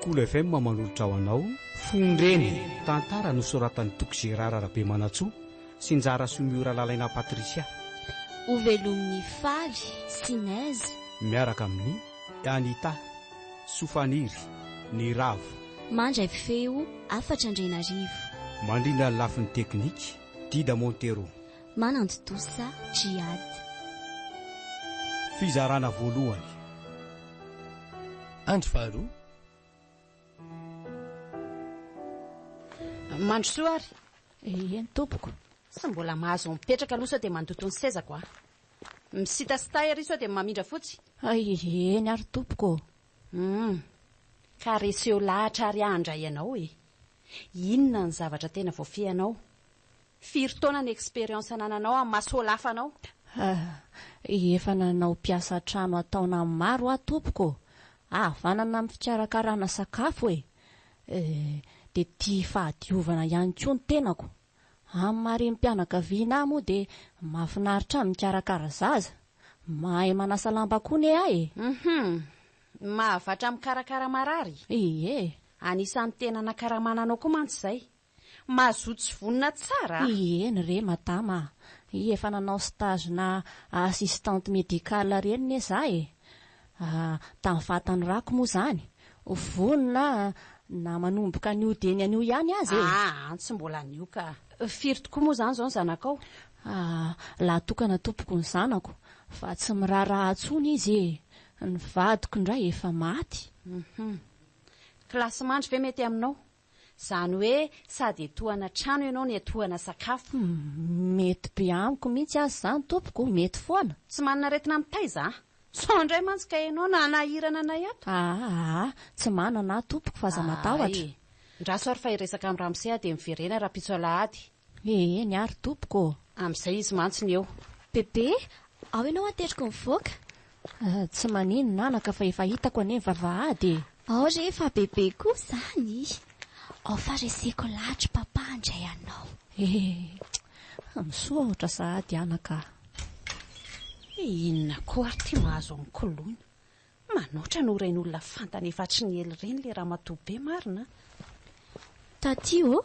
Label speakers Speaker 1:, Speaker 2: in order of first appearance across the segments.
Speaker 1: Cool FM manolotra ho anao Fondreny tantara nosoratan'ny Tokizerara Rabe Manatsoa sy Njara Somiora Lalaina Patricia.
Speaker 2: Ovelomin'ny Faly Sinez
Speaker 1: miaraka amin'ny Anita Sofaniry ny Ravo
Speaker 2: mandray feo afatra Andrenarivo
Speaker 1: mandrina lafin'ny teknika Dida Montero
Speaker 2: manandotosa Jiad.
Speaker 1: Fizarana voalohany
Speaker 3: andro faharoa
Speaker 4: mandro soary
Speaker 5: ny tompoko
Speaker 4: sy mbola mahazo mipetraka aloha sao dia mandoto ny sezako a misitasitay ary sao dia mamindra fotsy
Speaker 5: eny ary tompoko
Speaker 4: ka reseo lahatra ary ahandray ianao inona ny zavatra tena voafianao firy taona ny expérience nananao amin'ny masolafanao
Speaker 5: efa nanao mpiasa trano ataona maro tompoko vanana amin'ny fikarakarana sakafo dia tia fahadiovana ihany koa ny tenako amin'ny mary mpianakaviana moa dia mahafinaritra ny mikarakara zaza mahay manasa lamba koa ne
Speaker 4: mahavatra mikarakara marary anisan'ny tena nakaramananao koa mantsy izay mazotsy vonina tsara
Speaker 5: eny re matama efa nanao stage na assistante médicale reny ne zaho tamin'ny vatany rako moa zany vonina na manomboka anio deny anio ihany azy
Speaker 4: tsy mbola anio ka firy tokoa moa zany zao ny zanakao
Speaker 5: laha tokana tompoko ny zanako fa tsy miraharaha atsony izy ny vadiko indray efa maty
Speaker 4: klasy mandry ve mety aminao zany hoe sady etohana trano ianao ny etohana sakafo
Speaker 5: mety be amiko mihitsy azy zany tompoko mety foana
Speaker 4: tsy manana retina mitay za so ndray mantsy ka ianao na nahirana na ato
Speaker 5: tsy manana tompoko fa za matahotra
Speaker 4: ndraso ary fa iresaka amin'ny ramose dia miverena raha pitsolahady
Speaker 5: eny ary tompoko
Speaker 4: amin'izay izy mantsy ny eo
Speaker 2: bebe ao ianao ateriko mivoaka
Speaker 5: tsy manino nanaka fa efa hitako ane vavahady
Speaker 2: ao rehefa bebe koa zany ao fa reseko lahatra papa andray anao
Speaker 5: misoatra sahady anaka
Speaker 4: inona koa ary ty mahazo amin'ny kolona manoatra no ren'olona fantany efatry ny ely reny le raha matobe marina
Speaker 2: tatio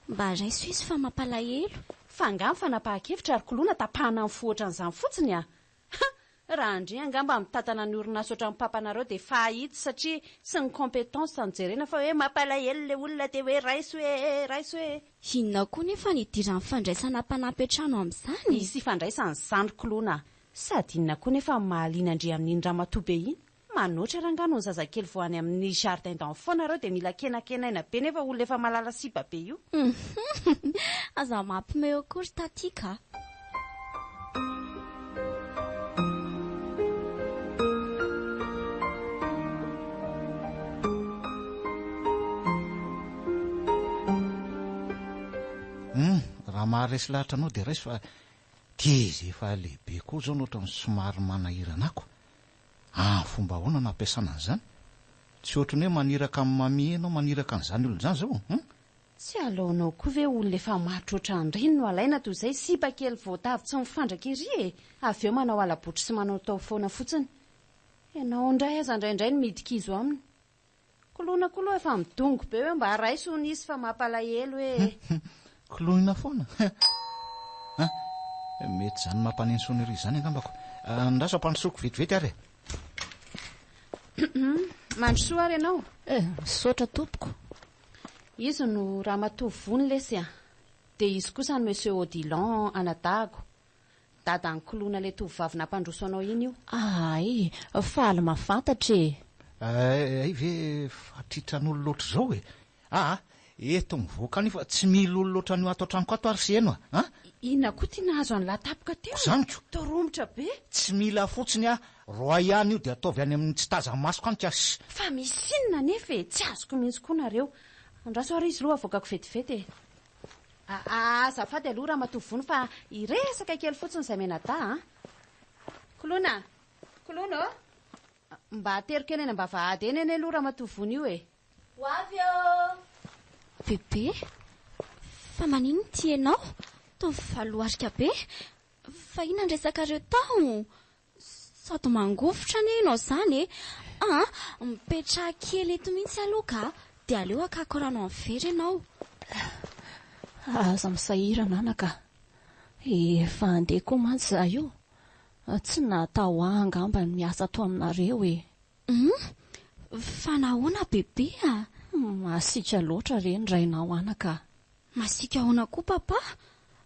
Speaker 2: mba raiso izy fa mampalahelo
Speaker 4: fa angamba fa napaha-kevitra ary kolona tapahana amin'ny fohatra n'izany fotsiny raha andry angamba mitantana ny orina sotra amin'ny papanareo dia fahity satria sy ny compétence tanjerena fa hoe mampalahelo le olona dia hoe raiso hoe
Speaker 2: inona koa nefa nidiran'ny fandraisana mpanampy an-trano amin'izany
Speaker 4: isy fandraisany zany kolona sady inona koa nefa mahaliana andry amin'iny ramatobe iny manoatra rangano ny zazakely voany amin'ny jardin d'enfant nareo dia mila kenakenaina be nefa olona efa malala siba be io
Speaker 2: aza mampimeo akory tatika
Speaker 3: raha maharesy lahatra anao dia raisy fa tizy efa lehibe koa zao nohatra ny somary manahiranako fomba ahoana nampiasana an'izany tsy ohatrany hoe maniraka amin'ny mami ianao maniraka an'izany olona zany zao
Speaker 4: tsy alohanao koa ve olona efa matrotra anyreny no alaina toy izay sipa kely voatavy tsy mifandrak iry avy eo manao alabotry sy manao tao foana fotsiny ianao indray aza indraindray ny midikizo aminy kolona koloha efa midongo be hoe mba raiso nisy fa mampalahelo hoe
Speaker 3: kolonina foana mety zany mampaneny sonery zany angambako ndraso ampandrosoko vetivety ary
Speaker 4: mandro soa ary ianao
Speaker 5: misaotra tompoko
Speaker 4: izy no raha matovy vony lesy dia izy kosa ny monsieur Odilon anadahako dadany kolona le tovovavy nampandroso anao iny io
Speaker 5: faly mafantatra
Speaker 3: ay ve fatritran'olo loatra zao eto mivoaka any fa tsy mila olo loatra an'io ato an-tranoko ato ary sy eno
Speaker 4: inona koa tia nahazo any latapoka teo
Speaker 3: zanyko
Speaker 4: toromotra be
Speaker 3: tsy mila fotsiny roa ihany io dia ataovy any amin'ny tsy taza masoko any kasy
Speaker 4: fa misy inona nefa tsy azoko mihitsy koa nareo andraso ary izy loha avoakako vetivety azafady aloha raha matovy vony fa iresaka kely fotsiny izay menada kolona mba ateriko eny mba vahady eny aloha raha matovy vony io
Speaker 2: ho avy bebe fa manino ty ianao taovy valoarika be fa ina ndresaka reo tao sady mangofotra ane ianao zany mipetra kely eto mihitsy aloha ka dia aleo akako rano amin'ny vera ianao.
Speaker 5: Aza misahirana anaka. Efa andeha koa mantsy za io. Tsy natao angamba ny miasa ato aminareo e.
Speaker 2: Fa nahoana bebe a?
Speaker 5: Masika loatra reny rainao anaka.
Speaker 2: Masika ahoana koa papa?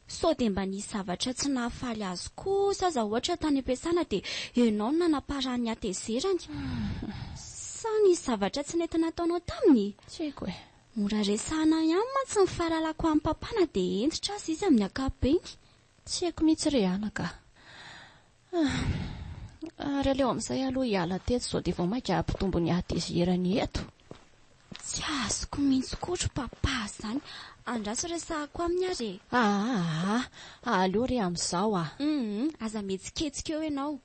Speaker 2: Sao dia mba nisy zavatra tsy nahafaly azy kosa aza ohatra tany am-piasana dia ianao no nanaparany atezerany. Sa nisy zavatra tsy nety nataonao taminy?
Speaker 5: Tsy haiko e.
Speaker 2: Mora resahana ihany mantsy ny fahalalako amin'ny papana dia entitra azy izy amin'ny ankapobeny.
Speaker 5: Tsy haiko mihitsy re anaka. Ary aleo amin'izay aloha hiala teto sao dia vao mainka hampitombo ny atezerany eto.
Speaker 2: Tsy azoko mihitsy kotra papa izany. Andraso resahako amin'ny are.
Speaker 5: Aleo re amin'izao a.
Speaker 2: Aza metsiketsika eo ianao.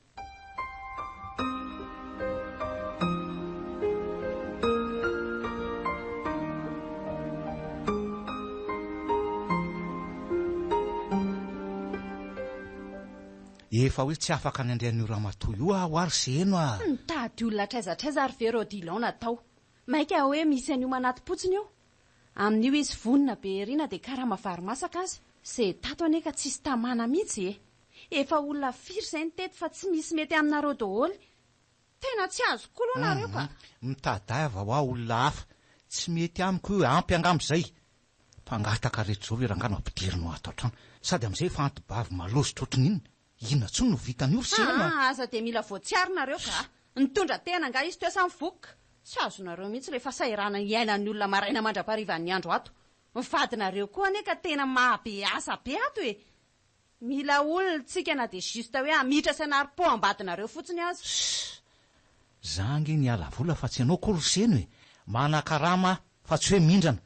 Speaker 3: Efa hoe tsy afaka ny andrean'io ramatoa io aho ary seno a.
Speaker 4: Mitady olona traizatraiza ary ve Rodilon natao. Maika hoe misy an'io manaty-potsiny io. Amin'io izy vonina be eriana dia karaha mavarimasaka azy. Izay tato ane ka tsisy tamana mihitsy e. Efa olona firy izay niteto fa tsy misy mety aminareo daholo. Tena tsy azo koa aloha nareo ka.
Speaker 3: Mitadava ho aho olona hafa. Tsy mety amiko io ampy angamba izay. Mpangataka rehetra zao rangano ampidirino ato an-trano. Sady amin'izay efa antibavy malozitra ohatrin'inona. Inona tsoa no vitan'io sena.
Speaker 4: Aza dia mila voatsiary nareo ka. Nitondra tena nga izy teo sa mivoaka. Tsy azonareo mihitsy rehefa sairana iainan'ny olona maraina mandraparivan'ny andro ato. Mivadinareo koa ane ka tena mahabe asa be ato e. Mila olona tsika na dia justa hoe amitra sanary-po ambadinareo fotsiny azy.
Speaker 3: Zangy ny ala vola fa tsy ianao kory seno e. Manan-karama fa tsy hoe mindrana.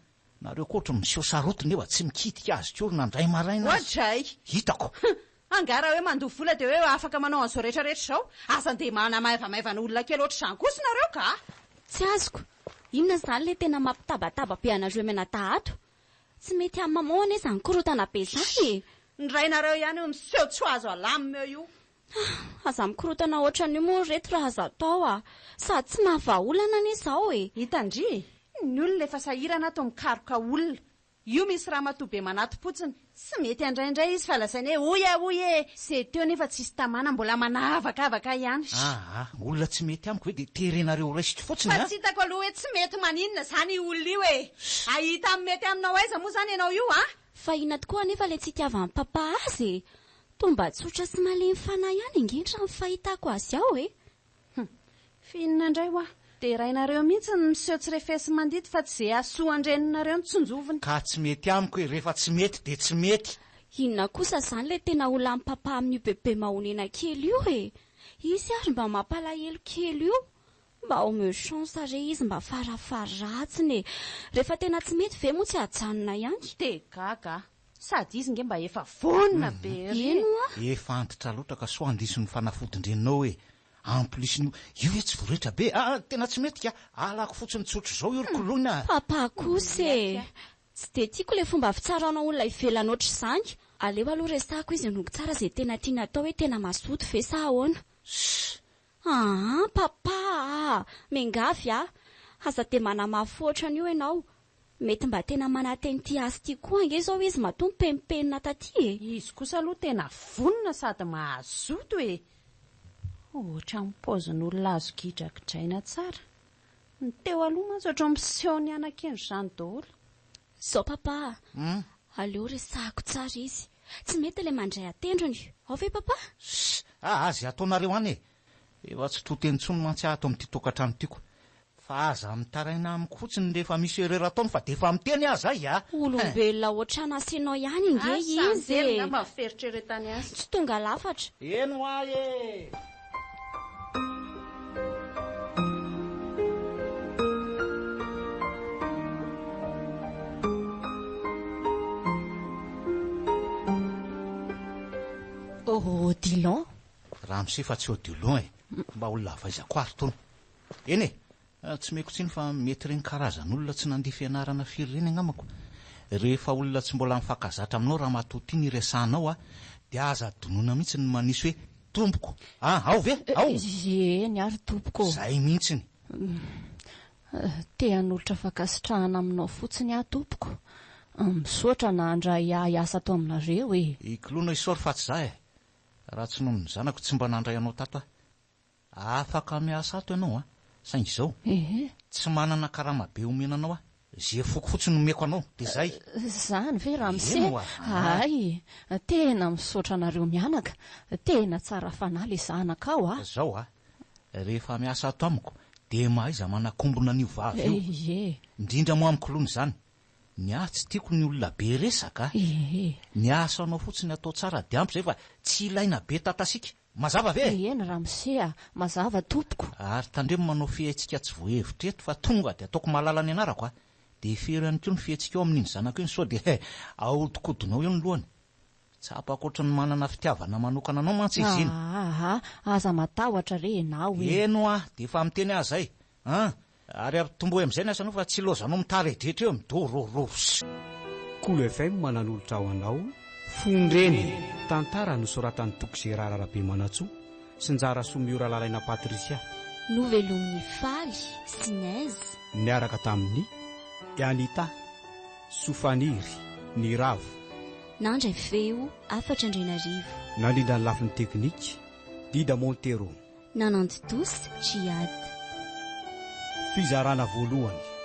Speaker 3: Nareo koatra miseho sarotiny eo tsy mikitika azy kory nandray maraina azy.
Speaker 4: Ohatray.
Speaker 3: Hitako.
Speaker 4: Angara hoe mandoha vola dia hoe afaka manao an'izao rehetrarehetra izao. Aza dia manamaivamaivana olona kely ohatr' izany kosa nareo ka.
Speaker 2: Tsy azoko. Inona izany le tena mampitabataba be anareo menatahato? Tsy mety amin'ny mamoa ane izany korotana be izany.
Speaker 4: Ny rainareo ihany io miseho tsy ho azo alamina eo io.
Speaker 2: Aza mikorotana ohatran'io moa reto raha aza atao a. Sady tsy mahavaolana ane izao e.
Speaker 4: Hitandry, ny olona efa sahirana ato mikaroka olona. Io misy ramatoa be manaty-potsiny. Tsy mety andraindray izy fa lasainy hoe oy e. Izay teo nefa tsisy tamana mbola manavakavaka ihany.
Speaker 3: Olona tsy mety amiko hoe dia terenareo raisitry fotsiny a.
Speaker 4: Fa tsy hitako aloha hoe tsy mety maninona izany io olona io e. Ahita amin'ny mety aminao aiza moa izany ianao io a.
Speaker 2: Fa inona tokoa anefa ilay tsy itiavan'ny papa azy e. Tomba tsotra sy malemy fanahy ihany ingendra ny fahitako azy ao e.
Speaker 4: Finina indray hoa. Dia rainareo mihitsy ny miseho tsy refesy mandito fa tsy izay asoa andreninareo ny tsonjoviny.
Speaker 3: Ka tsy mety amiko hoe rehefa tsy mety dia tsy mety.
Speaker 2: Inona kosa izany ilay tena olona amin'ny papa amin'ny bebe mahonena kely io e. Izy ary mba mampalahelo kely io. Mba homeo chance re izy mba farafaratsiny e. Rehefa tena tsy mety ve moa tsy ajanona ihany.
Speaker 4: Gaga. Sady izy nge mba efa vonina be
Speaker 2: ry.
Speaker 3: Efa antitra loatra ka so andiso ny fanafodin-drenao e. Amplisiny io hoe tsy voretra be. Tena tsy mety ka. Alako fotsiny tsotro izao io rokoloina.
Speaker 2: Papa kosa e. Tsy dia tiako ilay fomba fitsarana olona ivelany ohatr' izany. Aleo aloha resahako izy nongo tsara izay tena tiana atao hoe tena mazoto ve sa ahoana. Papa mengavy a. Aza dia manamafy ohatran'io ianao. Mety mba tena manateny ty azy ty koa ange zao izy mato mipenipenina taty e.
Speaker 4: Izy kosa aloha tena vonina sady mahazoto e. Ohatra ny paozin'olona azo gidrakidraina tsara. Ny teo aloha mantsy ohatran'ny miseho ny anan-kendro izany daholo.
Speaker 2: Zao papa. Aleo resahako tsara izy. Tsy mety ilay mandray atendrony. Ao ve papa?
Speaker 3: Azy ataonareo any e. Efa tsy toteny tsony mantsy ato amin'ity tokantrano tiako. Fa aza mitaraina amiko fotsiny rehefa misy erera-taona fa dia efa miteny aza ay a.
Speaker 2: Olombelona ohatrana asianao ihany inge izy e.
Speaker 4: Mba fieritreretany azy.
Speaker 2: Tsy tonga lafatra.
Speaker 3: Eno ay e.
Speaker 5: Odilon.
Speaker 3: Raha misefa tsy Odilon e. Mba olona avaizako ary tony. Eny e. Tsy meko tsiny fa mety reny karazan'olona tsy nandeha fianarana firy reny agnamako. Rehefa olona tsy mbola mifankazatra aminao raha matoty ny resanao dia aza donona mihitsy ny manisy hoe tompoko. Ao ve? Ao.
Speaker 5: Eny ary tompoko.
Speaker 3: Zay mihitsiny.
Speaker 5: Te hanolotra fankasitrahana aminao fotsiny aho tompoko. Misaotra na handray hiasa atao aminareo e.
Speaker 3: Ikilona isaory fa tsy za e. Raha tsy noho ny zanako tsy mba nandray anao tato afaka miasa ato ianao saingy izao tsy manana karama be omenanao zay foko fotsiny nomeko anao de zay.
Speaker 5: Zany ve Ramsey? Ay, tena misaotra anareo mianaka. Tena tsara fanahy le zanakao
Speaker 3: Zao rehefa miasa ato amiko de mahaiza manakombona an'io vavy io. Indrindra moa amiko lohany zany. Ny tsy tiako ny olona be resaka. Ny asa anao fotsiny atao tsara de ampy zay fa tsy ilaina be tatasika. Mazava ve?
Speaker 5: Eny Ramsey, mazava tompoko.
Speaker 3: Ary tandremo manao fihetsika tsy voahevitra eto fa tonga de ataoko malala ny anarako de fery ihany koa ny fihetsika eo amin'iny zanako iny sao de ahodikodinao eo ny lohany. Tsapako ohatran'ny manana fitiavana manokana anao mantsy izy iny.
Speaker 5: Aza matahotra re enao e.
Speaker 3: Eno de efa miteny azy zay. Ary tomboy am'izay ny asanao fa tsy lozanao mitaredretra eo midorororo.
Speaker 1: Cool FM mananolotra ao anao Fondreny, tantara nosoratan'ny Tokizerara Rabemanatsoa sy Njara Somiora Lalaina Patrisia.
Speaker 2: Novelomin'ny Faly, Sinaizy.
Speaker 1: Niaraka tamin'ny Anita, Sofaniry, Niravo.
Speaker 2: Nandray feo 4
Speaker 1: Nandrindra ny lafin'ny teknika Dida Montero.
Speaker 2: Nanandy dos Jiad.
Speaker 1: Fizarana voalohany